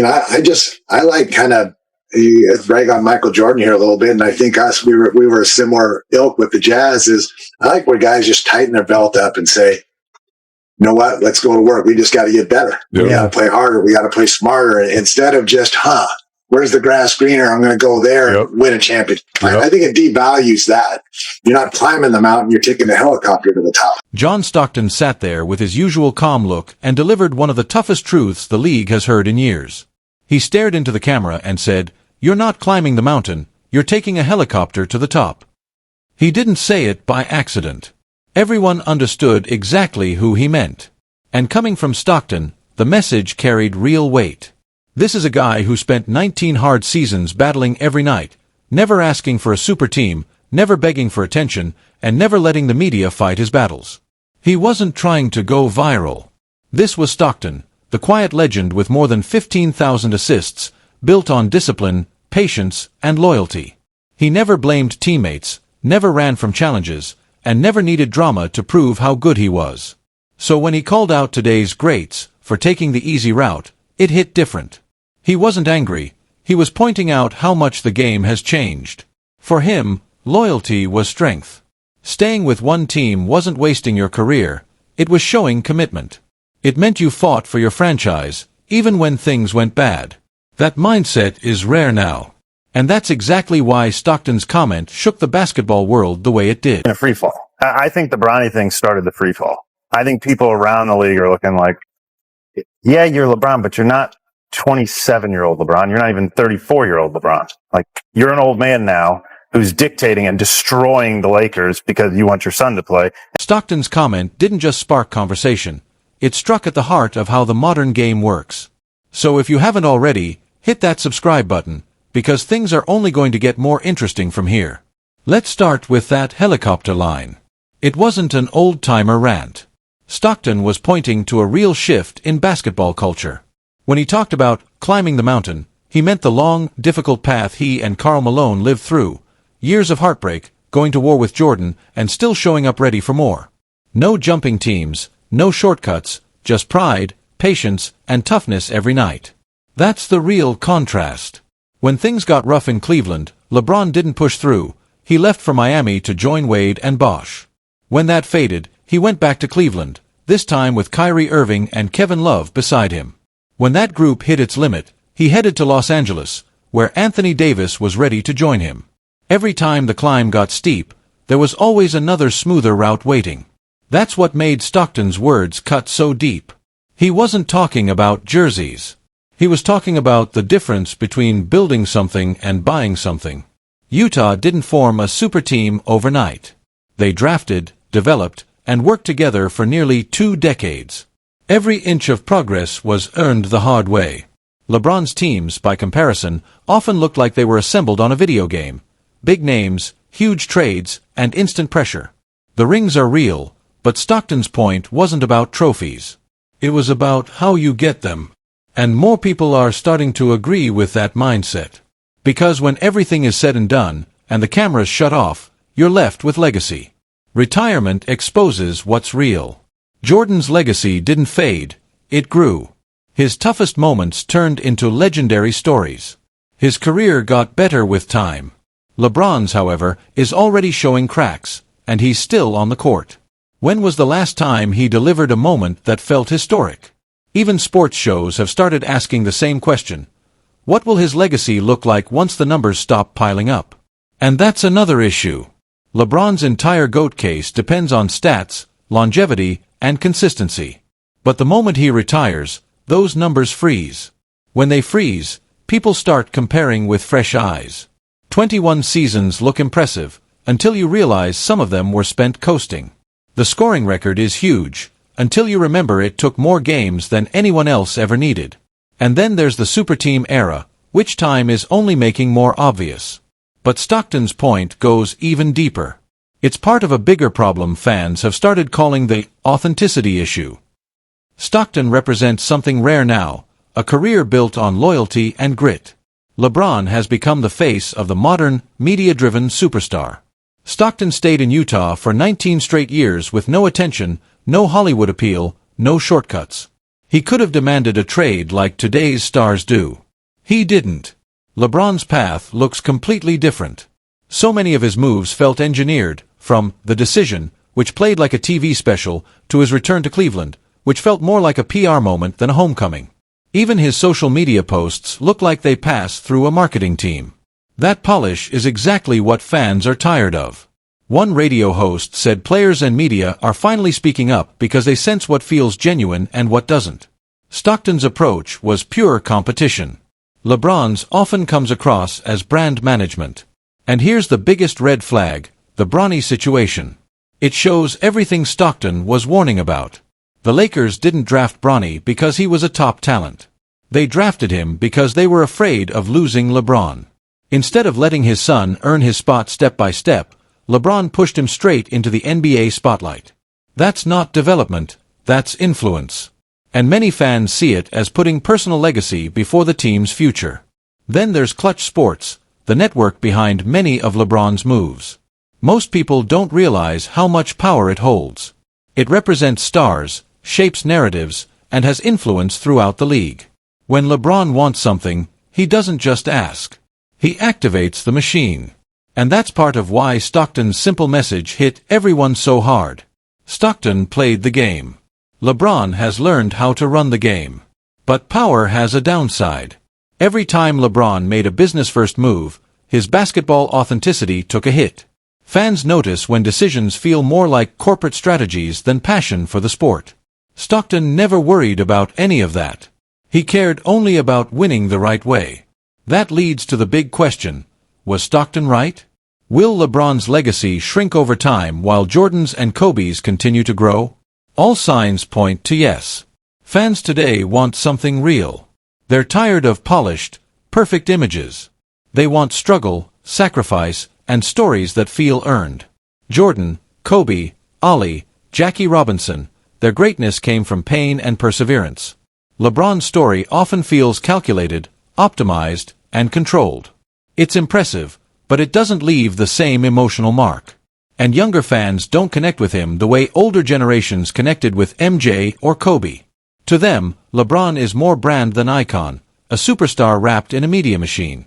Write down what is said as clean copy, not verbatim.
mean, I like kind of brag on Michael Jordan here a little bit, and I think we were a similar ilk with the Jazz. Is I like where guys just tighten their belt up and say, you know what, let's go to work. We just got to get better. Yeah. We got to play harder. We got to play smarter instead of just, where's the grass greener? I'm going to go there and win a championship. Yep. I think it devalues that. You're not climbing the mountain. You're taking a helicopter to the top. John Stockton sat there with his usual calm look and delivered one of the toughest truths the league has heard in years. He stared into the camera and said, "You're not climbing the mountain. You're taking a helicopter to the top." He didn't say it by accident. Everyone understood exactly who he meant. And coming from Stockton, the message carried real weight. This is a guy who spent 19 hard seasons battling every night, never asking for a super team, never begging for attention, and never letting the media fight his battles. He wasn't trying to go viral. This was Stockton, the quiet legend with more than 15,000 assists, built on discipline, patience, and loyalty. He never blamed teammates, never ran from challenges, and never needed drama to prove how good he was. So when he called out today's greats for taking the easy route, it hit different. He wasn't angry. He was pointing out how much the game has changed. For him, loyalty was strength. Staying with one team wasn't wasting your career. It was showing commitment. It meant you fought for your franchise, even when things went bad. That mindset is rare now. And that's exactly why Stockton's comment shook the basketball world the way it did. In a free fall. I think the Bronny thing started the free fall. I think people around the league are looking like, yeah, you're LeBron, but you're not 27-year-old LeBron. You're not even 34-year-old LeBron. Like, you're an old man now who's dictating and destroying the Lakers because you want your son to play. Stockton's comment didn't just spark conversation. It struck at the heart of how the modern game works. So if you haven't already, hit that subscribe button, because things are only going to get more interesting from here. Let's start with that helicopter line. It wasn't an old-timer rant. Stockton was pointing to a real shift in basketball culture. When he talked about climbing the mountain, he meant the long, difficult path he and Karl Malone lived through. Years of heartbreak, going to war with Jordan, and still showing up ready for more. No jumping teams, no shortcuts, just pride, patience, and toughness every night. That's the real contrast. When things got rough in Cleveland, LeBron didn't push through. He left for Miami to join Wade and Bosh. When that faded, he went back to Cleveland, this time with Kyrie Irving and Kevin Love beside him. When that group hit its limit, he headed to Los Angeles, where Anthony Davis was ready to join him. Every time the climb got steep, there was always another smoother route waiting. That's what made Stockton's words cut so deep. He wasn't talking about jerseys. He was talking about the difference between building something and buying something. Utah didn't form a super team overnight. They drafted, developed, and worked together for nearly 2 decades. Every inch of progress was earned the hard way. LeBron's teams, by comparison, often looked like they were assembled on a video game. Big names, huge trades, and instant pressure. The rings are real, but Stockton's point wasn't about trophies. It was about how you get them. And more people are starting to agree with that mindset. Because when everything is said and done, and the cameras shut off, you're left with legacy. Retirement exposes what's real. Jordan's legacy didn't fade, it grew. His toughest moments turned into legendary stories. His career got better with time. LeBron's, however, is already showing cracks, and he's still on the court. When was the last time he delivered a moment that felt historic? Even sports shows have started asking the same question. What will his legacy look like once the numbers stop piling up? And that's another issue. LeBron's entire GOAT case depends on stats, longevity, and consistency. But the moment he retires, those numbers freeze. When they freeze, people start comparing with fresh eyes. 21 seasons look impressive, until you realize some of them were spent coasting. The scoring record is huge, until you remember it took more games than anyone else ever needed. And then there's the super team era, which time is only making more obvious. But Stockton's point goes even deeper. It's part of a bigger problem fans have started calling the authenticity issue. Stockton represents something rare now, a career built on loyalty and grit. LeBron has become the face of the modern, media-driven superstar. Stockton stayed in Utah for 19 straight years with no attention, no Hollywood appeal, no shortcuts. He could have demanded a trade like today's stars do. He didn't. LeBron's path looks completely different. So many of his moves felt engineered, from The Decision, which played like a TV special, to his return to Cleveland, which felt more like a PR moment than a homecoming. Even his social media posts look like they pass through a marketing team. That polish is exactly what fans are tired of. One radio host said players and media are finally speaking up because they sense what feels genuine and what doesn't. Stockton's approach was pure competition. LeBron's often comes across as brand management. And here's the biggest red flag, the Bronny situation. It shows everything Stockton was warning about. The Lakers didn't draft Bronny because he was a top talent. They drafted him because they were afraid of losing LeBron. Instead of letting his son earn his spot step by step, LeBron pushed him straight into the NBA spotlight. That's not development, that's influence. And many fans see it as putting personal legacy before the team's future. Then there's Clutch Sports, the network behind many of LeBron's moves. Most people don't realize how much power it holds. It represents stars, shapes narratives, and has influence throughout the league. When LeBron wants something, he doesn't just ask. He activates the machine. And that's part of why Stockton's simple message hit everyone so hard. Stockton played the game. LeBron has learned how to run the game. But power has a downside. Every time LeBron made a business-first move, his basketball authenticity took a hit. Fans notice when decisions feel more like corporate strategies than passion for the sport. Stockton never worried about any of that. He cared only about winning the right way. That leads to the big question, was Stockton right? Will LeBron's legacy shrink over time while Jordan's and Kobe's continue to grow? All signs point to yes. Fans today want something real. They're tired of polished, perfect images. They want struggle, sacrifice, and stories that feel earned. Jordan, Kobe, Ali, Jackie Robinson, their greatness came from pain and perseverance. LeBron's story often feels calculated, optimized, and controlled. It's impressive, but it doesn't leave the same emotional mark. And younger fans don't connect with him the way older generations connected with MJ or Kobe. To them, LeBron is more brand than icon, a superstar wrapped in a media machine.